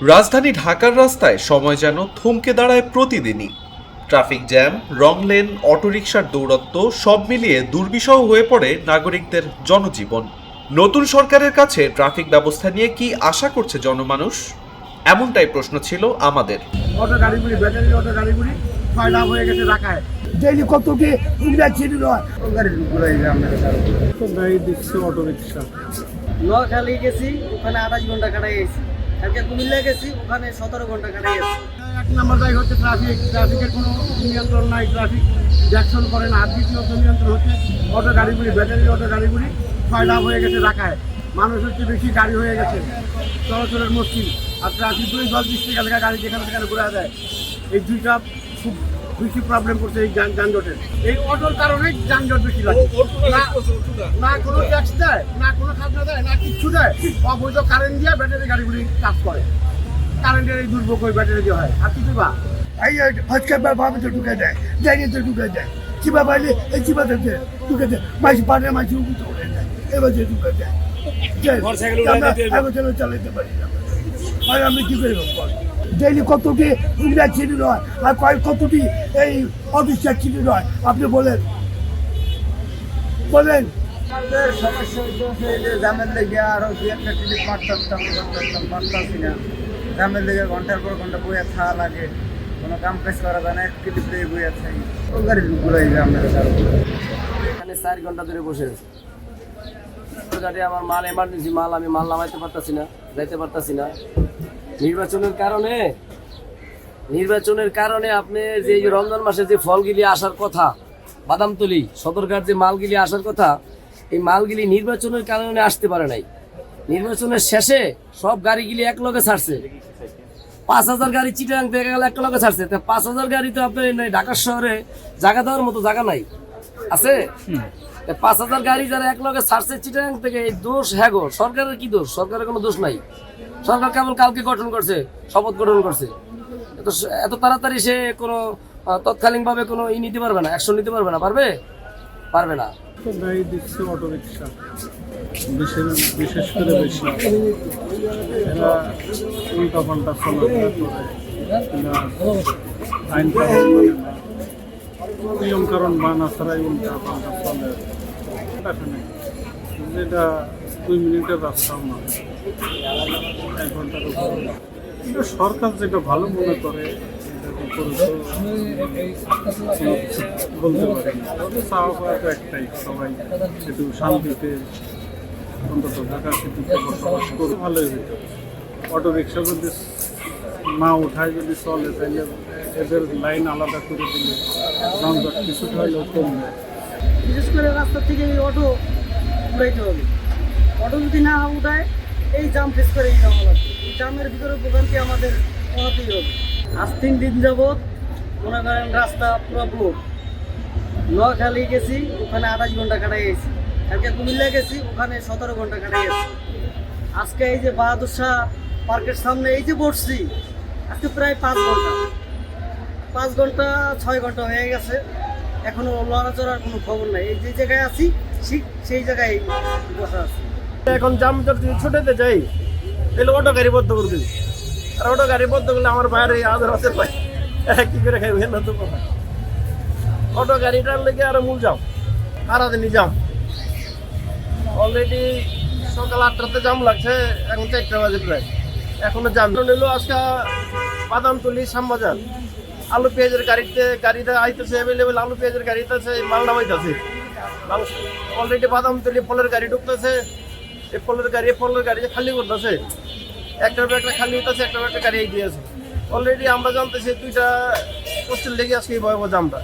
রাজধানী ঢাকার রাস্তায় সময় যেন থমকে দাঁড়ায় প্রতিদিনই। ট্রাফিক জ্যাম, রং লেন, অটোরিকশার দৌরত্ব সব মিলিয়ে দুর্বিষহ হয়ে পড়ে নাগরিকদের জনজীবন। নতুন সরকারের কাছে ট্রাফিক ব্যবস্থা নিয়ে কি আশা করছে জনমানুষ? এমনটাই প্রশ্ন ছিল আমাদের। অটো গাড়িগুলি ব্যাটারি অটো গাড়িগুলি ফায়দা হয়ে গেছে ঢাকায়। ডেইলি কত কি কুমিল্লা চিনি নয় গাড়িগুলো এই যে আমরা গাড়ি দিচ্ছে অটো রিক্সা। নোয়াখালী গেছি, ওখানে 28 ঘন্টা কাটাই গেছি। কালকে কুমিল্লা গেছি, ওখানে 17 ঘন্টা কাটাই গেছি। এক নম্বর দায়ী হচ্ছে ট্রাফিকের কোনো নিয়ন্ত্রণ নাই, ট্রাফিক জ্যাকশন করে না। আর দ্বিতীয়ত নিয়ন্ত্রণ হচ্ছে অটো গাড়িগুলি ব্যাটারি অটো গাড়িগুলি ফায়দা হয়ে গেছে ঢাকায়। মানুষ হচ্ছে বেশি গাড়ি হয়ে গেছে, চলাচলের মুশকিল। আর ট্রাফিক 10-20 টাকা গাড়ি যেখানে সেখানে ঘুরে যায়। এই দুইটা খুব বেশি প্রবলেম করছে এই যানজটের। এই অটোর কারণে যানজট বেশি লাগে। না কোনো ট্যাক্স দেয়, না কোনো খাজনা দেয়, না কিচ্ছু দেয়। অবৈধ কারেন্ট দিয়ে ব্যাটারি গাড়িগুলি কাজ করে। কারেন্টের এই দুর্ভোগ ওই ব্যাটারি দিয়ে হয়, আর কিছু বা এই আজকে ভাবে তো ঢুকে দেয়, যাইনি তো ঢুকে দেয়, চিবা পাইলে এই চিবাতে ঢুকে দেয়, মাঝে পাড়ে মাঝে উঠে উঠে দেয়, এবার যে ঢুকে দেয় চালাইতে পারি না। আর আমি কি করি ডেইলি কতটি কুমিল্লা চিনি নয়, আর কতটি এই অফিসটা চিনি নয়, আপনি বলেন। আমাদের সমস্যা হচ্ছে যে জ্যামের লেগে আরও দু একটা টিকিট পারতাম না। জ্যামের লেগে ঘন্টার পর ঘন্টা বইয়া খাওয়া লাগে, কোনো কাম কাজ করা যায় না, এক টিকিট লেগে বইয়া খাই। ও গাড়িগুলো এই যে আমরা এখানে 4 ঘন্টা ধরে বসে আছি। গাড়ি আমার মাল এমার্জেন্সি মাল, আমি মাল নামাইতে পারতাছি না, যাইতে পারতাছি না। নির্বাচনের কারণে আপনি যে রমজান মাসে যে ফলগুলি আসার কথা, বাদামতলি সদরঘাট যে মালগুলি আসার কথা, এই মালগুলি নির্বাচনের কারণে আসতে পারে নাই। নির্বাচনের শেষে সব গাড়িগুলি এক লগে ছাড়ছে। 5,000 গাড়ি চিটাগাং থেকে গেলে এক লগে ছাড়ছে। 5,000 গাড়ি তো আপনার ঢাকা শহরে জায়গা দেওয়ার মতো জায়গা নাই, আছে? 5,000 গাড়ি যারা এক লগে ছাড়ছে চিটাগাং থেকে, এই দোষ হ্যাঁ গো, সরকারের কি দোষ? সরকারের কোনো দোষ নাই। সরকার কেবল কালকে গঠন করছে, শপথ গ্রহণ করছে। এত তাড়াতাড়ি সে কোনো তৎকালীনভাবে কোনো নিতে পারবে না, অ্যাকশন নিতে পারবে না। পারবে না। গাড়ি দিচ্ছে অটো রিক্সা, বিশেষ করে বেশি এরা উল্টা পাল্টা চলাফেরা করে, আইন কানুন মানে না, নিয়ম কারণ মানা ছাড়াই উল্টা পাল্টা চলে। যেটা 2 মিনিটের রাস্তাও না, 1 ঘন্টার উপরে। কিন্তু সরকার যেটা ভালো মনে করে বলতে পারি না। চাওয়া পাওয়া তো একটাই, সবাই একটু শান্তিতে অন্তত ঢাকা সিটিতে বসবাস করে ভালোই হইত। অটো রিক্সা যদি না উঠায় যদি চলে, তাহলে এদের লাইন আলাদা করে দিলে যানজট কিছুটা হলেও কমবে। বিশেষ করে রাস্তা থেকে এই অটো উঠাইতে হবে। অটো যদি না উঠায়, এই জাম ফেস করে যাওয়া লাগবে। এই জামের ভিতরে ভোগান্তি আমাদের পোহাতেই হবে। আজ 3 দিন যাবৎ মনে করেন রাস্তা পুরো ব্লক। নোয়াখালী গেছি, ওখানে 28 ঘন্টা কাটাই গেছি। কালকে কুমিল্লা গেছি, ওখানে 17 ঘন্টা কাটাই গেছি। আজকে এই যে বাহাদুর শাহ পার্কের সামনে এই যে বসছি, আজকে প্রায় 5 ঘন্টা 6 ঘন্টা হয়ে গেছে, এখনো লড়াচড়ার কোনো খবর নাই। এই যে জায়গায় আছি ঠিক সেই জায়গায় বসা আছে। এখন জাম যদি ছুটেতে যাই, তাহলে অটো গাড়ি বদ্ধ করে দিবি। আর অটো গাড়ি বদ্ধ করলে আমার বাইরে আদর হাতে পাই, কি করে খাইবে না তো কথা। অটো গাড়িটার লেগে আরো মূল যাও, সারাদিনই যাম। অলরেডি সকাল 8টাতে জাম লাগছে, এখন 4টা বাজে প্রায়, এখনো জাম নিল। আজকে বাদামতলি শ্যামবাজার আলু পেঁয়াজের গাড়িটা আইতেছে অ্যাভেলেবেল, আলু পেঁয়াজের গাড়িতেছে, মাল নামাইতেছে। অলরেডি বাদামতলি ফলের গাড়ি ঢুকতেছে, এই ফলের গাড়ি খালি করতেছে, একটার পর একটা খালি হইতেছে, একটার পর একটা গাড়ি দিয়েছে। অলরেডি আমরা জানতেছি 2টা পোস্টের লেগে আজকে এই ভয়াবহ জামটা।